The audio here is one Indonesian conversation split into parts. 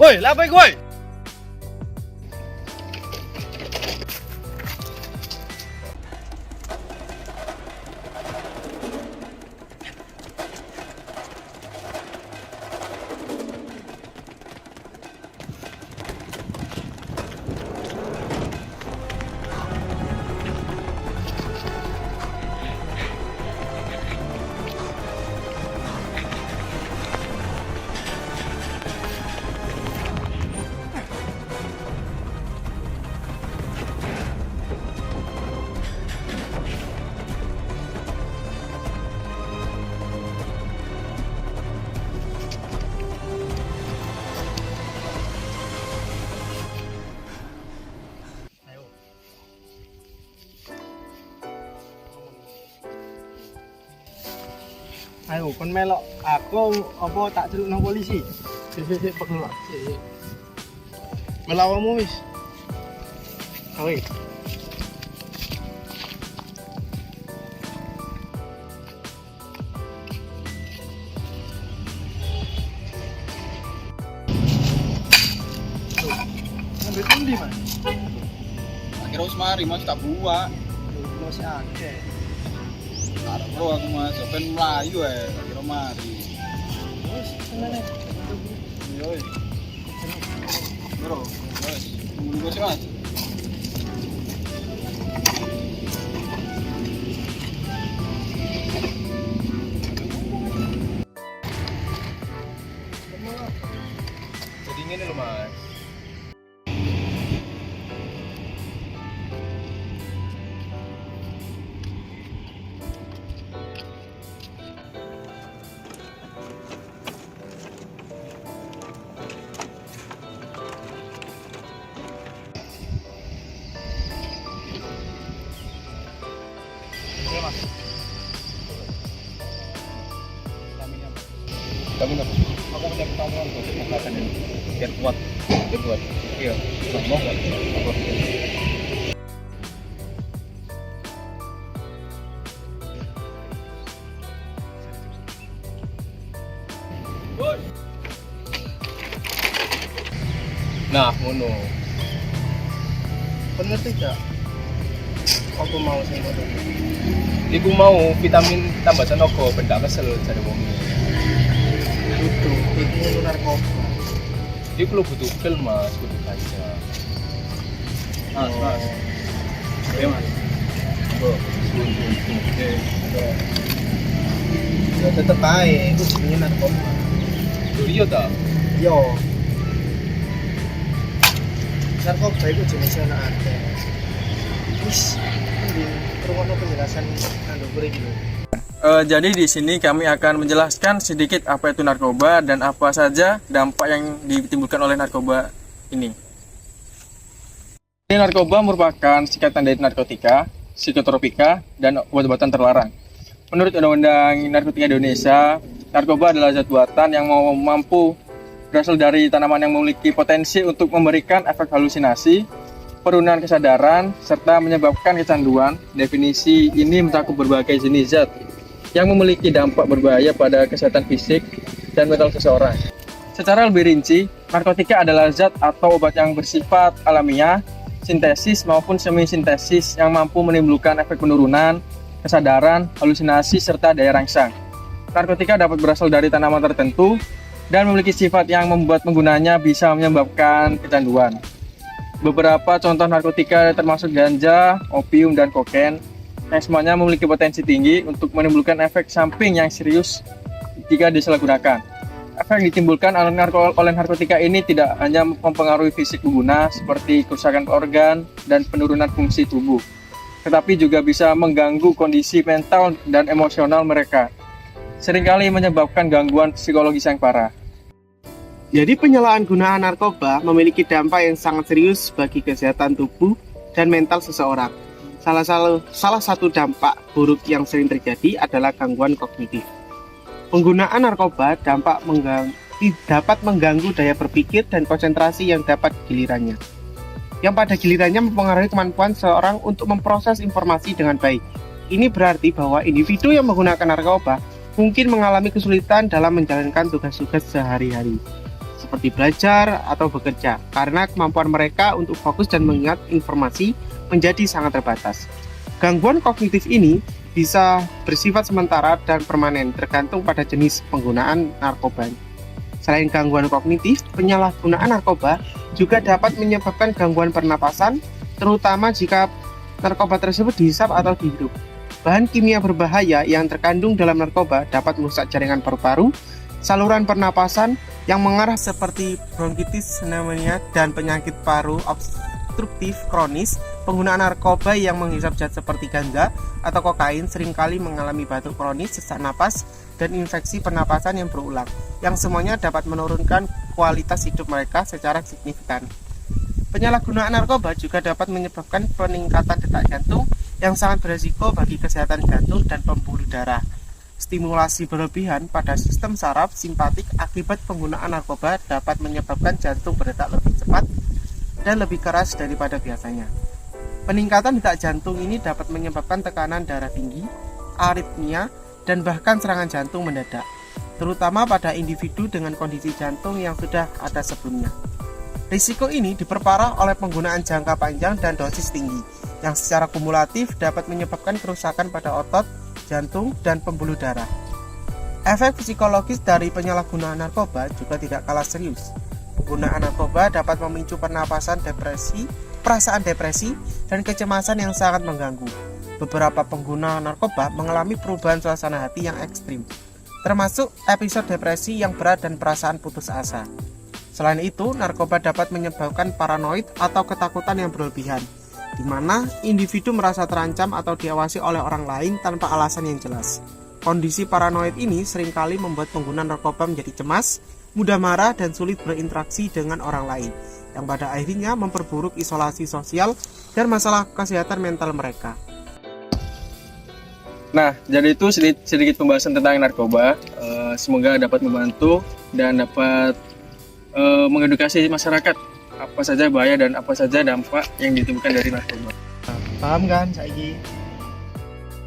Woi, lapar woi. Ayo kon melok aku apa tak celuk nang polisi. Sik pengelak. Sik. Melawamu wis. Awe. Ambil pundi, Mas? Akhirnya wis mari Mas tak buat. Masih akeh. Arep bro aku Mas, ben mlayu akhirnya mari. Wis, tenan ae. Yo. Bro, wes. Tunggu sih Mas. Jadi ngene lho Mas. Kami nggak aku punya kemampuan untuk melakukan ini biar kuat. Iya, mau nggak? Nah, ngono. Kon ngerti gak? Aku mau sing ngono. Iku mau vitamin tambah tenaga benda kesel jare wong. Itu ngono narkoba. Iku lho butuh pil Mas, butuh ganja. Mas. Oke Mas. Bro, oke. Ya tetep ae, itu jenenge narkoba. Iya ta? Yo. Narkoba itu jenisnya ana akeh. Wis, mending rungono penjelasan anu iki lho. Jadi di sini kami akan menjelaskan sedikit apa itu narkoba dan apa saja dampak yang ditimbulkan oleh narkoba ini. Ini narkoba merupakan singkatan dari narkotika, psikotropika, dan obat-obatan terlarang. Menurut Undang-Undang Narkotika Indonesia, narkoba adalah zat buatan yang mampu berasal dari tanaman yang memiliki potensi untuk memberikan efek halusinasi, penurunan kesadaran, serta menyebabkan kecanduan. Definisi ini mencakup berbagai jenis zat yang memiliki dampak berbahaya pada kesehatan fisik dan mental seseorang. Secara lebih rinci, narkotika adalah zat atau obat yang bersifat alamiah, sintesis maupun semi-sintesis yang mampu menimbulkan efek penurunan, kesadaran, halusinasi, serta daya rangsang. Narkotika dapat berasal dari tanaman tertentu dan memiliki sifat yang membuat penggunanya bisa menyebabkan kecanduan. Beberapa contoh narkotika termasuk ganja, opium, dan kokain, yang semuanya memiliki potensi tinggi untuk menimbulkan efek samping yang serius jika disalahgunakan. Efek yang ditimbulkan oleh narkotika ini tidak hanya mempengaruhi fisik pengguna seperti kerusakan organ dan penurunan fungsi tubuh, tetapi juga bisa mengganggu kondisi mental dan emosional mereka, seringkali menyebabkan gangguan psikologis yang parah. Jadi penyalahgunaan narkoba memiliki dampak yang sangat serius bagi kesehatan tubuh dan mental seseorang. Salah satu dampak buruk yang sering terjadi adalah gangguan kognitif. Penggunaan narkoba dapat mengganggu daya berpikir dan konsentrasi yang dapat gilirannya. Yang pada gilirannya mempengaruhi kemampuan seseorang untuk memproses informasi dengan baik. Ini berarti bahwa individu yang menggunakan narkoba mungkin mengalami kesulitan dalam menjalankan tugas-tugas sehari-hari. seperti belajar atau bekerja, karena kemampuan mereka untuk fokus dan mengingat informasi menjadi sangat terbatas. Gangguan kognitif ini bisa bersifat sementara dan permanen, tergantung pada jenis penggunaan narkoba. Selain gangguan kognitif, penyalahgunaan narkoba juga dapat menyebabkan gangguan pernapasan, terutama jika narkoba tersebut dihisap atau dihirup. Bahan kimia berbahaya yang terkandung dalam narkoba dapat merusak jaringan paru-paru, saluran pernapasan yang mengarah seperti bronkitis, pneumonia, dan penyakit paru obstruktif kronis. Penggunaan narkoba yang menghisap zat seperti ganja atau kokain seringkali mengalami batuk kronis, sesak napas, dan infeksi pernapasan yang berulang, yang semuanya dapat menurunkan kualitas hidup mereka secara signifikan. Penyalahgunaan narkoba juga dapat menyebabkan peningkatan detak jantung yang sangat berisiko bagi kesehatan jantung dan pembuluh darah. Stimulasi berlebihan pada sistem saraf simpatik akibat penggunaan narkoba dapat menyebabkan jantung berdetak lebih cepat dan lebih keras daripada biasanya. Peningkatan detak jantung ini dapat menyebabkan tekanan darah tinggi, aritmia, dan bahkan serangan jantung mendadak, terutama pada individu dengan kondisi jantung yang sudah ada sebelumnya. Risiko ini diperparah oleh penggunaan jangka panjang dan dosis tinggi, yang secara kumulatif dapat menyebabkan kerusakan pada otot, jantung, dan pembuluh darah. Efek psikologis dari penyalahgunaan narkoba juga tidak kalah serius. Penggunaan narkoba dapat memicu pernapasan depresi, perasaan depresi, dan kecemasan yang sangat mengganggu. Beberapa pengguna narkoba mengalami perubahan suasana hati yang ekstrim, termasuk episode depresi yang berat dan perasaan putus asa. Selain itu, narkoba dapat menyebabkan paranoid atau ketakutan yang berlebihan, di mana individu merasa terancam atau diawasi oleh orang lain tanpa alasan yang jelas. Kondisi paranoid ini seringkali membuat pengguna narkoba menjadi cemas, mudah marah, dan sulit berinteraksi dengan orang lain, yang pada akhirnya memperburuk isolasi sosial dan masalah kesehatan mental mereka. Nah, jadi itu sedikit pembahasan tentang narkoba. Semoga dapat membantu dan dapat mengedukasi masyarakat apa saja bahaya dan apa saja dampak yang ditemukan dari narkoba. Paham kan, saiki?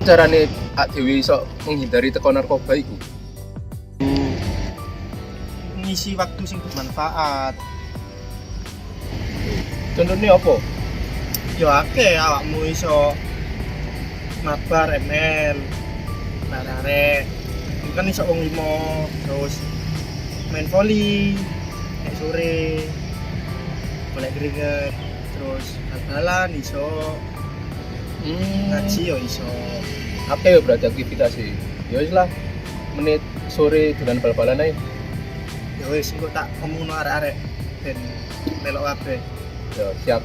Carane Ak Dewi iso menghindari teko narkoba iku. Ngisi waktu sing bermanfaat. Contohnya apa? Yo akeh awakmu iso mabar ML, narare. Kan iso wong 5 terus main volley nek sore. Boleh keringet, terus bal-balan iso. Ngaji yo iso. Akeh berarti aktivitas sih. Ya wis lah. Menit sore dolan bal-balan ae. Ya wis engko tak ngomongno arek-arek ben melok kabeh. Ya siap.